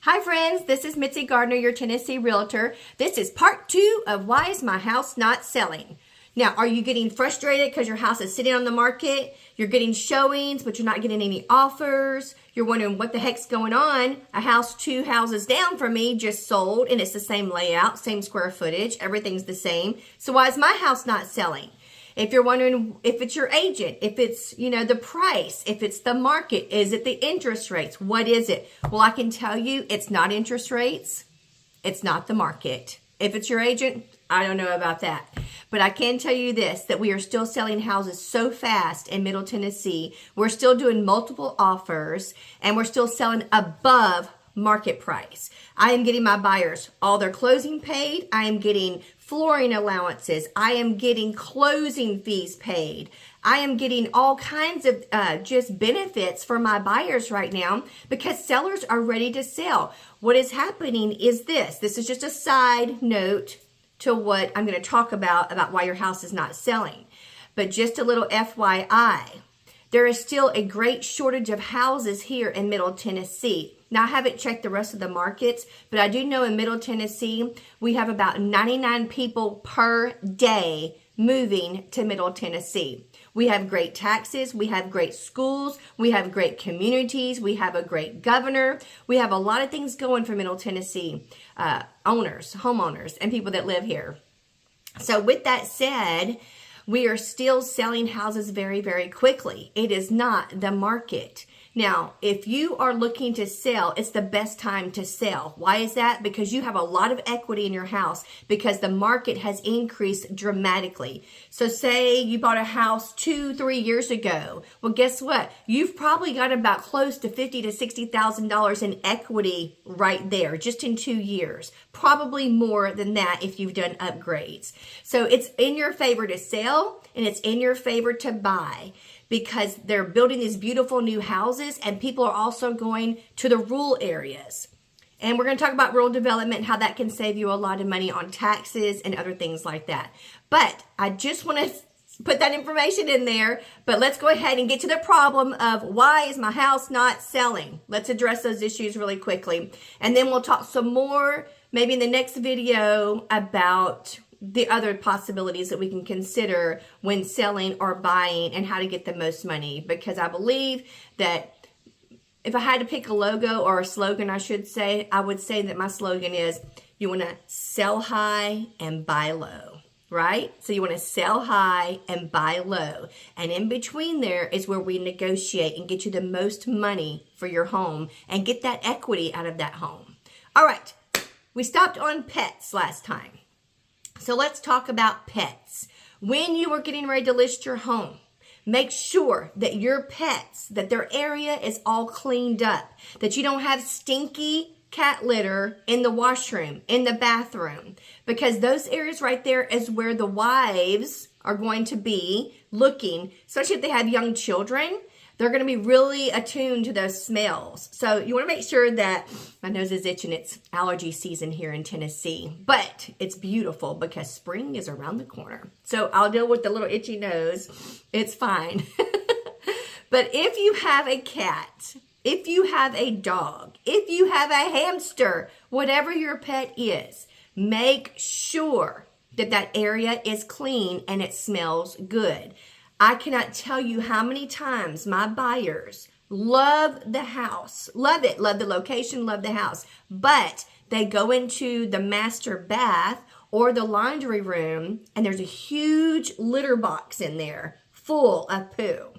Hi friends, this is Mitzi Gardner, your Tennessee Realtor. This is part 2 of Why is My House Not Selling? Now, are you getting frustrated because your house is sitting on the market? You're getting showings, but you're not getting any offers. You're wondering what the heck's going on. A house 2 houses down from me just sold, and it's the same layout, same square footage, everything's the same. So why is my house not selling? If you're wondering if it's your agent, if it's, the price, if it's the market, is it the interest rates? What is it? Well, I can tell you it's not interest rates. It's not the market. If it's your agent, I don't know about that. But I can tell you this, that we are still selling houses so fast in Middle Tennessee. We're still doing multiple offers, and we're still selling above market price. I am getting my buyers all their closing paid. I am getting flooring allowances. I am getting closing fees paid. I am getting all kinds of just benefits for my buyers right now because sellers are ready to sell. What is happening is this. This is just a side note to what I'm going to talk about why your house is not selling. But just a little FYI, there is still a great shortage of houses here in Middle Tennessee. Now, I haven't checked the rest of the markets, but I do know in Middle Tennessee, we have about 99 people per day moving to Middle Tennessee. We have great taxes, we have great schools, we have great communities, we have a great governor. We have a lot of things going for Middle Tennessee owners, homeowners, and people that live here. So with that said, we are still selling houses very, very quickly. It is not the market. Now, if you are looking to sell, it's the best time to sell. Why is that? Because you have a lot of equity in your house because the market has increased dramatically. So say you bought a house 2-3 years ago. Well, guess what? You've probably got about close to $50,000 to $60,000 in equity right there, just in 2 years. Probably more than that if you've done upgrades. So it's in your favor to sell and it's in your favor to buy, because they're building these beautiful new houses and people are also going to the rural areas. And we're going to talk about rural development and how that can save you a lot of money on taxes and other things like that. But I just want to put that information in there. But let's go ahead and get to the problem of why is my house not selling? Let's address those issues really quickly. And then we'll talk some more, maybe in the next video, about the other possibilities that we can consider when selling or buying and how to get the most money. Because I believe that if I had to pick a logo or a slogan, I should say, I would say that my slogan is you want to sell high and buy low, right? So you want to sell high and buy low. And in between there is where we negotiate and get you the most money for your home and get that equity out of that home. All right, we stopped on pets last time. So let's talk about pets. When you are getting ready to list your home, make sure that your pets, that their area is all cleaned up, that you don't have stinky cat litter in the washroom, in the bathroom, because those areas right there is where the wives are going to be looking, especially if they have young children. They're going to be really attuned to those smells. So you want to make sure that, my nose is itching, it's allergy season here in Tennessee. But it's beautiful because spring is around the corner. So I'll deal with the little itchy nose. It's fine. But if you have a cat, if you have a dog, if you have a hamster, whatever your pet is, make sure that that area is clean and it smells good. I cannot tell you how many times my buyers love the house, love it, love the location, love the house, but they go into the master bath or the laundry room and there's a huge litter box in there full of poo.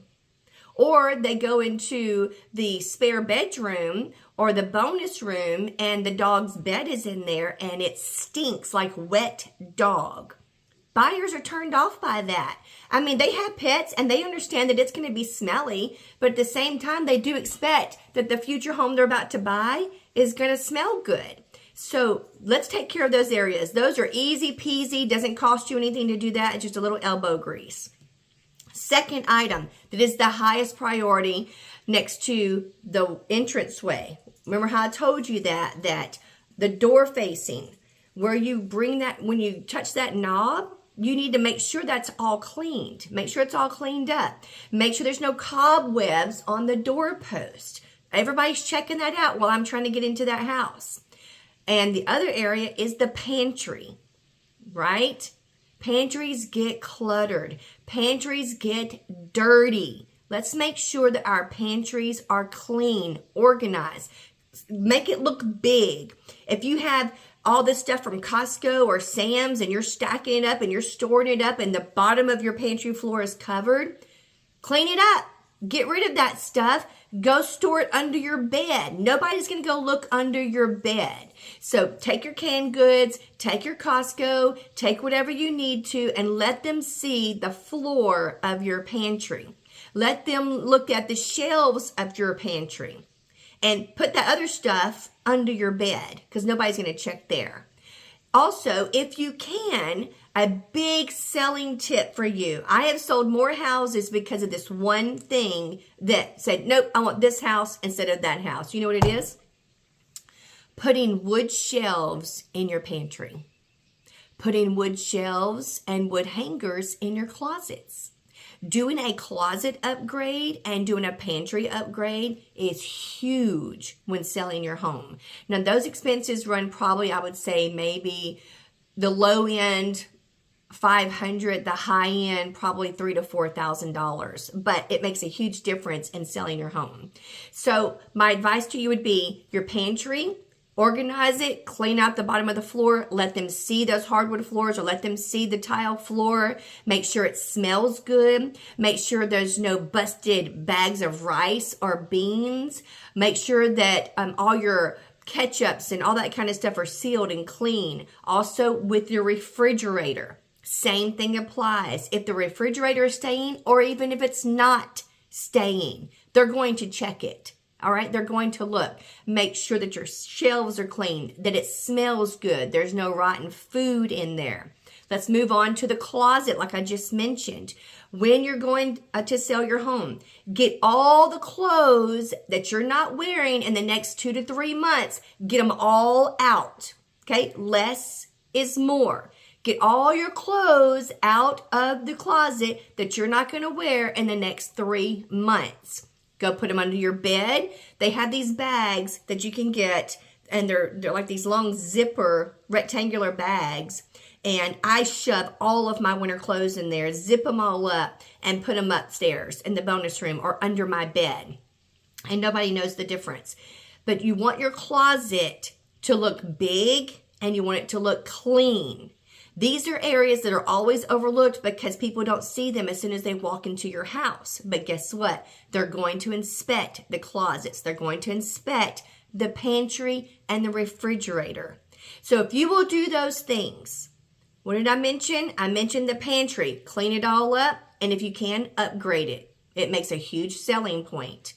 Or they go into the spare bedroom or the bonus room and the dog's bed is in there and it stinks like wet dog. Buyers are turned off by that. I mean, they have pets and they understand that it's going to be smelly, but at the same time, they do expect that the future home they're about to buy is going to smell good. So let's take care of those areas. Those are easy peasy, doesn't cost you anything to do that. It's just a little elbow grease. Second item that is the highest priority next to the entranceway. Remember how I told you that the door facing, where you bring that, when you touch that knob, you need to make sure that's all cleaned. Make sure it's all cleaned up. Make sure there's no cobwebs on the doorpost. Everybody's checking that out while I'm trying to get into that house. And the other area is the pantry, right? Pantries get cluttered. Pantries get dirty. Let's make sure that our pantries are clean, organized. Make it look big. If you have all this stuff from Costco or Sam's and you're stacking it up and you're storing it up and the bottom of your pantry floor is covered, clean it up. Get rid of that stuff. Go store it under your bed. Nobody's going to go look under your bed. So take your canned goods, take your Costco, take whatever you need to, and let them see the floor of your pantry. Let them look at the shelves of your pantry. And put that other stuff under your bed because nobody's going to check there. Also, if you can, a big selling tip for you. I have sold more houses because of this one thing that said, nope, I want this house instead of that house. You know what it is? Putting wood shelves in your pantry. Putting wood shelves and wood hangers in your closets. Doing a closet upgrade and doing a pantry upgrade is huge when selling your home. Now, those expenses run probably, I would say, maybe the low end, $500, the high end, probably $3,000 to $4,000. But it makes a huge difference in selling your home. So my advice to you would be your pantry. Organize it, clean out the bottom of the floor, let them see those hardwood floors or let them see the tile floor. Make sure it smells good. Make sure there's no busted bags of rice or beans. Make sure that all your ketchups and all that kind of stuff are sealed and clean. Also with your refrigerator, same thing applies. If the refrigerator is staying or even if it's not staying, they're going to check it. All right, they're going to look. Make sure that your shelves are clean, that it smells good. There's no rotten food in there. Let's move on to the closet, like I just mentioned. When you're going to sell your home, get all the clothes that you're not wearing in the next 2 to 3 months. Get them all out. Okay, less is more. Get all your clothes out of the closet that you're not going to wear in the next 3 months. Go put them under your bed. They have these bags that you can get, and they're like these long zipper rectangular bags. And I shove all of my winter clothes in there, zip them all up, and put them upstairs in the bonus room or under my bed. And nobody knows the difference. But you want your closet to look big, and you want it to look clean. These are areas that are always overlooked because people don't see them as soon as they walk into your house. But guess what? They're going to inspect the closets. They're going to inspect the pantry and the refrigerator. So if you will do those things, what did I mention? I mentioned the pantry. Clean it all up, and if you can, upgrade it. It makes a huge selling point.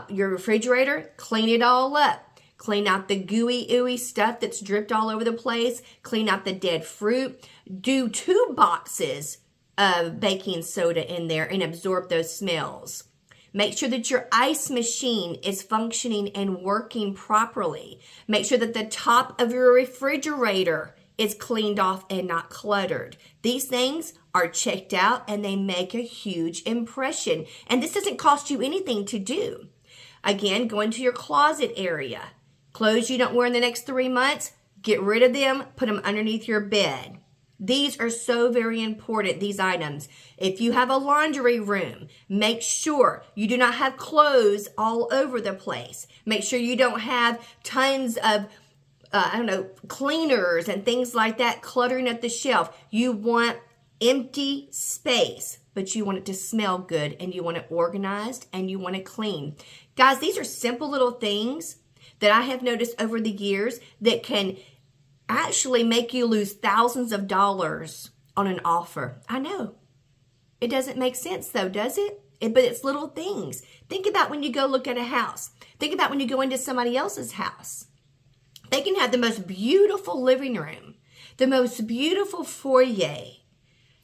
Your refrigerator, clean it all up. Clean out the gooey, ooey stuff that's dripped all over the place. Clean out the dead fruit. Do 2 boxes of baking soda in there and absorb those smells. Make sure that your ice machine is functioning and working properly. Make sure that the top of your refrigerator is cleaned off and not cluttered. These things are checked out and they make a huge impression. And this doesn't cost you anything to do. Again, go into your closet area. Clothes you don't wear in the next 3 months, get rid of them, put them underneath your bed. These are so very important, these items. If you have a laundry room, make sure you do not have clothes all over the place. Make sure you don't have tons of, cleaners and things like that cluttering at the shelf. You want empty space, but you want it to smell good and you want it organized and you want it clean. Guys, these are simple little things that I have noticed over the years that can actually make you lose thousands of dollars on an offer. I know. It doesn't make sense though, does it? But it's little things. Think about when you go look at a house. Think about when you go into somebody else's house. They can have the most beautiful living room, the most beautiful foyer.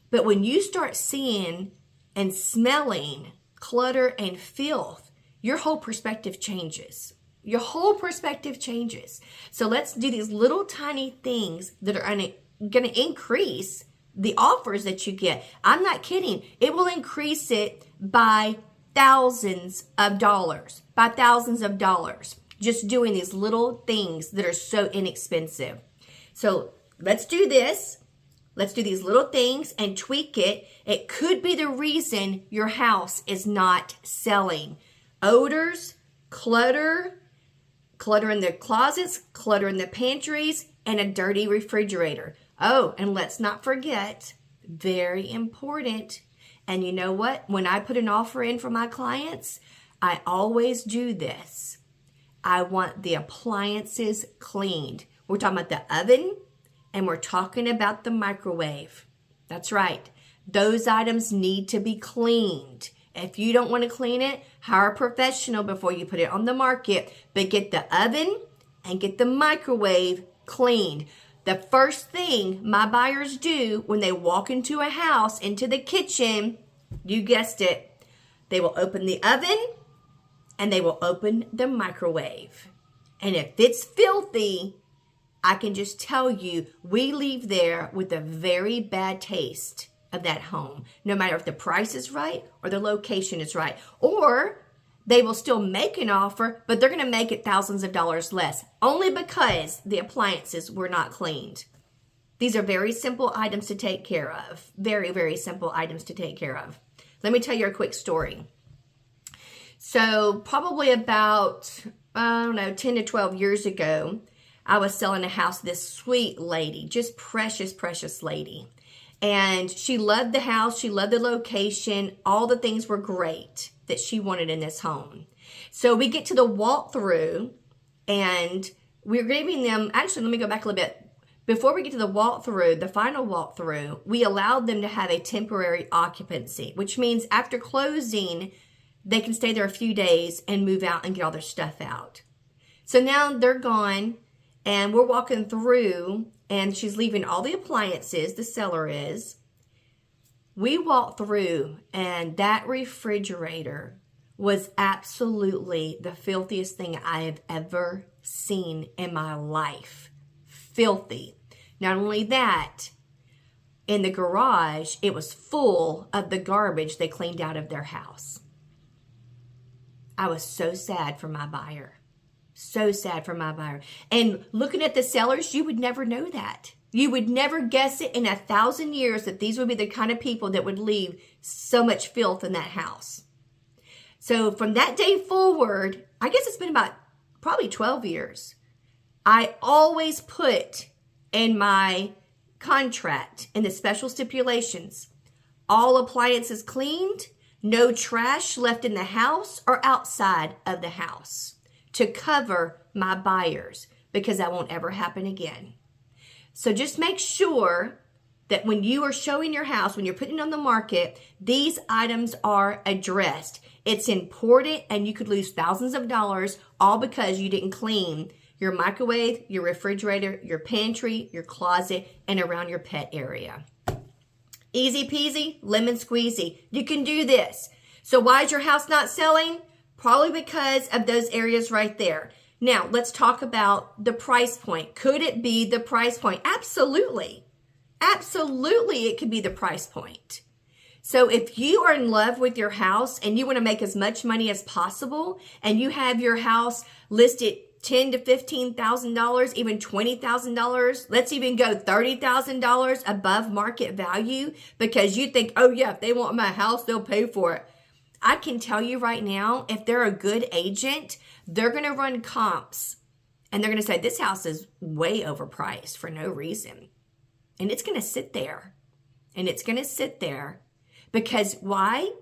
But when you start seeing and smelling clutter and filth, your whole perspective changes. Your whole perspective changes. So let's do these little tiny things that are going to increase the offers that you get. I'm not kidding. It will increase it by thousands of dollars, just doing these little things that are so inexpensive. So let's do this. Let's do these little things and tweak it. It could be the reason your house is not selling. Odors, clutter in the closets, clutter in the pantries, and a dirty refrigerator. Oh, and let's not forget, very important. And you know what? When I put an offer in for my clients, I always do this. I want the appliances cleaned. We're talking about the oven and we're talking about the microwave. That's right. Those items need to be cleaned. If you don't want to clean it, hire a professional before you put it on the market. But get the oven and get the microwave cleaned. The first thing my buyers do when they walk into a house, into the kitchen, you guessed it, they will open the oven and they will open the microwave. And if it's filthy, I can just tell you, we leave there with a very bad taste of that home, no matter if the price is right or the location is right. Or they will still make an offer, but they're going to make it thousands of dollars less, only because the appliances were not cleaned. These are very simple items to take care of. Very, very simple items to take care of. Let me tell you a quick story. So probably about, 10 to 12 years ago, I was selling a house to this sweet lady, just precious, precious lady. And she loved the house. She loved the location. All the things were great that she wanted in this home. So we get to the walkthrough and we're giving them, actually, let me go back a little bit. Before we get to the walkthrough, the final walkthrough, we allowed them to have a temporary occupancy, which means after closing, they can stay there a few days and move out and get all their stuff out. So now they're gone and we're walking through and she's leaving all the appliances, the seller is. We walked through and that refrigerator was absolutely the filthiest thing I have ever seen in my life. Filthy. Not only that, in the garage, it was full of the garbage they cleaned out of their house. I was so sad for my buyer. So sad for my buyer. And looking at the sellers, you would never know that. You would never guess it in 1,000 years that these would be the kind of people that would leave so much filth in that house. So from that day forward, I guess it's been about probably 12 years. I always put in my contract, in the special stipulations, all appliances cleaned, no trash left in the house or outside of the house, to cover my buyers, because that won't ever happen again. So just make sure that when you are showing your house, when you're putting it on the market, these items are addressed. It's important, and you could lose thousands of dollars all because you didn't clean your microwave, your refrigerator, your pantry, your closet, and around your pet area. Easy peasy, lemon squeezy. You can do this. So why is your house not selling? Probably because of those areas right there. Now, let's talk about the price point. Could it be the price point? Absolutely. Absolutely, it could be the price point. So if you are in love with your house and you want to make as much money as possible, and you have your house listed $10,000 to $15,000, even $20,000, let's even go $30,000 above market value, because you think, oh yeah, if they want my house, they'll pay for it. I can tell you right now, if they're a good agent, they're going to run comps and they're going to say, this house is way overpriced for no reason. And it's going to sit there. And it's going to sit there because why?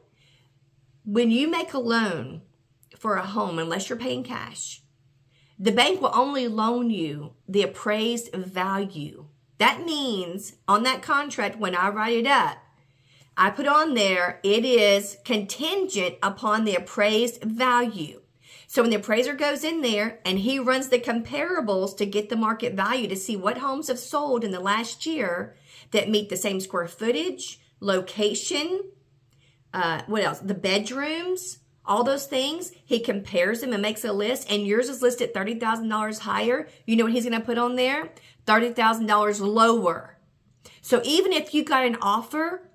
When you make a loan for a home, unless you're paying cash, the bank will only loan you the appraised value. That means on that contract, when I write it up, I put on there, it is contingent upon the appraised value. So when the appraiser goes in there and he runs the comparables to get the market value to see what homes have sold in the last year that meet the same square footage, location, what else? The bedrooms, all those things. He compares them and makes a list, and yours is listed $30,000 higher. You know what he's going to put on there? $30,000 lower. So even if you got an offer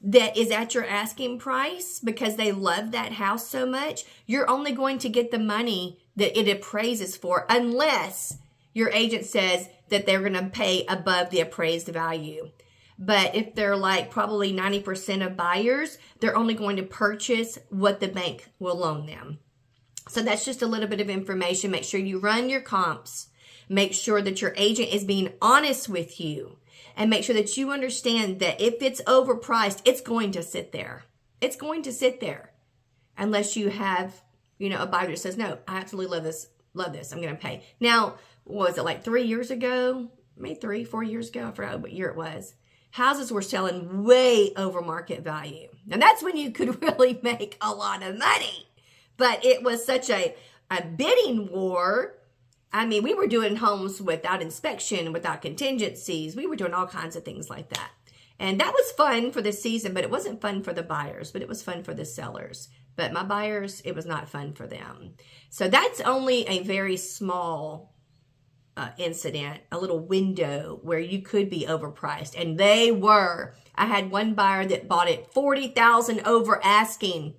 that is at your asking price because they love that house so much, you're only going to get the money that it appraises for unless your agent says that they're going to pay above the appraised value. But if they're like probably 90% of buyers, they're only going to purchase what the bank will loan them. So that's just a little bit of information. Make sure you run your comps. Make sure that your agent is being honest with you. And make sure that you understand that if it's overpriced, it's going to sit there. It's going to sit there. Unless you have, a buyer that says, no, I absolutely love this. I'm going to pay. Now, what was it, like 3 years ago? Maybe 3, 4 years ago? I forgot what year it was. Houses were selling way over market value. And that's when you could really make a lot of money. But it was such a bidding war. I mean, we were doing homes without inspection, without contingencies. We were doing all kinds of things like that. And that was fun for the season, but it wasn't fun for the buyers, but it was fun for the sellers. But my buyers, it was not fun for them. So that's only a very small incident, a little window where you could be overpriced. And they were. I had one buyer that bought it $40,000 over asking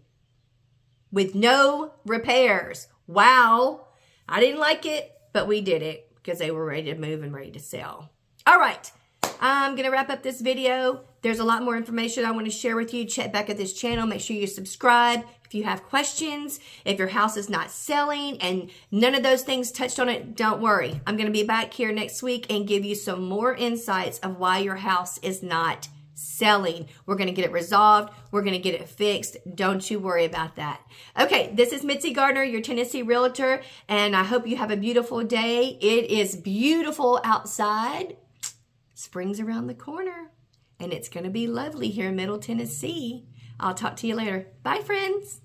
with no repairs. Wow. I didn't like it. But we did it because they were ready to move and ready to sell. All right. I'm going to wrap up this video. There's a lot more information I want to share with you. Check back at this channel. Make sure you subscribe. If you have questions, if your house is not selling and none of those things touched on it, don't worry. I'm going to be back here next week and give you some more insights of why your house is not selling. We're going to get it resolved. We're going to get it fixed. Don't you worry about that. Okay, this is Mitzi Gardner, your Tennessee realtor, and I hope you have a beautiful day. It is beautiful outside. Spring's around the corner, and it's going to be lovely here in Middle Tennessee. I'll talk to you later. Bye, friends.